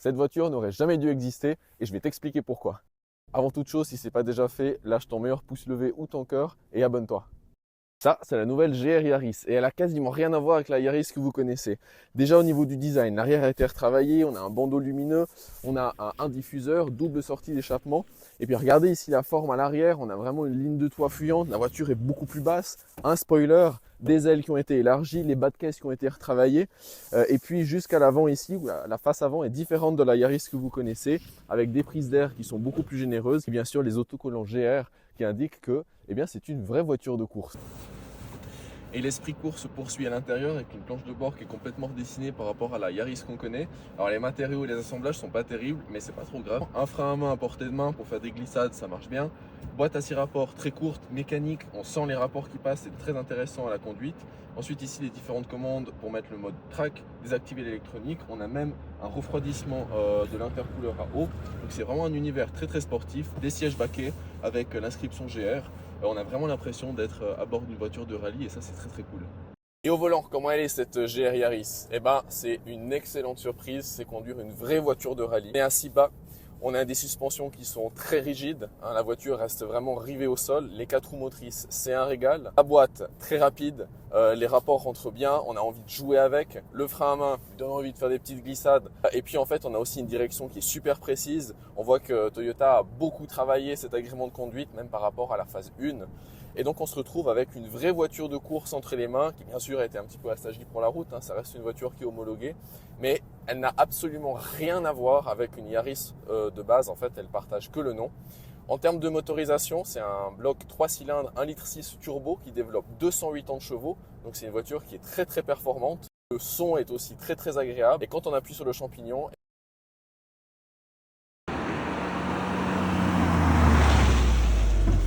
Cette voiture n'aurait jamais dû exister et je vais t'expliquer pourquoi. Avant toute chose, si ce n'est pas déjà fait, lâche ton meilleur pouce levé ou ton cœur et abonne-toi. Ça, c'est la nouvelle GR Yaris et elle a quasiment rien à voir avec la Yaris que vous connaissez. Déjà au niveau du design, l'arrière a été retravaillé, on a un bandeau lumineux, on a un diffuseur, double sortie d'échappement. Et puis regardez ici la forme à l'arrière, on a vraiment une ligne de toit fuyante, la voiture est beaucoup plus basse, un spoiler, des ailes qui ont été élargies, les bas de caisse qui ont été retravaillés. Et puis jusqu'à l'avant ici, où la face avant est différente de la Yaris que vous connaissez, avec des prises d'air qui sont beaucoup plus généreuses. Et bien sûr les autocollants GR qui indiquent que c'est une vraie voiture de course. Et l'esprit course se poursuit à l'intérieur avec une planche de bord qui est complètement redessinée par rapport à la Yaris qu'on connaît. Alors les matériaux et les assemblages sont pas terribles, mais c'est pas trop grave. Un frein à main à portée de main pour faire des glissades, ça marche bien. Boîte à 6 rapports très courte, mécanique, on sent les rapports qui passent, c'est très intéressant à la conduite. Ensuite ici les différentes commandes pour mettre le mode track, désactiver l'électronique. On a même un refroidissement de l'intercooleur à eau. Donc c'est vraiment un univers très sportif, des sièges baquets avec l'inscription GR. On a vraiment l'impression d'être à bord d'une voiture de rallye et ça c'est très cool. Et au volant, comment elle est cette GR Yaris? C'est une excellente surprise, c'est conduire une vraie voiture de rallye. On est assis bas, on a des suspensions qui sont très rigides, la voiture reste vraiment rivée au sol, les 4 roues motrices c'est un régal. La boîte très rapide, les rapports rentrent bien, on a envie de jouer avec. Le frein à main donne envie de faire des petites glissades. Et puis en fait on a aussi une direction qui est super précise. On voit que Toyota a beaucoup travaillé cet agrément de conduite, même par rapport à la phase 1. Et donc on se retrouve avec une vraie voiture de course entre les mains, qui bien sûr a été un petit peu assagie pour la route, ça reste une voiture qui est homologuée, mais elle n'a absolument rien à voir avec une Yaris de base, en fait elle partage que le nom. En termes de motorisation, c'est un bloc 3 cylindres 1,6 litre turbo qui développe 280 chevaux, donc c'est une voiture qui est très performante. Le son est aussi très agréable et quand on appuie sur le champignon,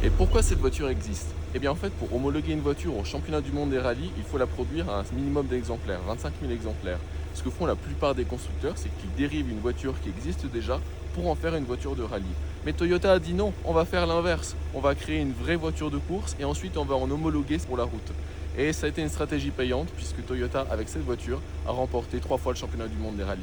et pourquoi cette voiture existe? En fait, pour homologuer une voiture au championnat du monde des rallyes, il faut la produire à un minimum d'exemplaires, 25 000 exemplaires. Ce que font la plupart des constructeurs, c'est qu'ils dérivent une voiture qui existe déjà pour en faire une voiture de rallye. Mais Toyota a dit non, on va faire l'inverse. On va créer une vraie voiture de course et ensuite on va en homologuer pour la route. Et ça a été une stratégie payante puisque Toyota, avec cette voiture, a remporté 3 fois le championnat du monde des rallyes.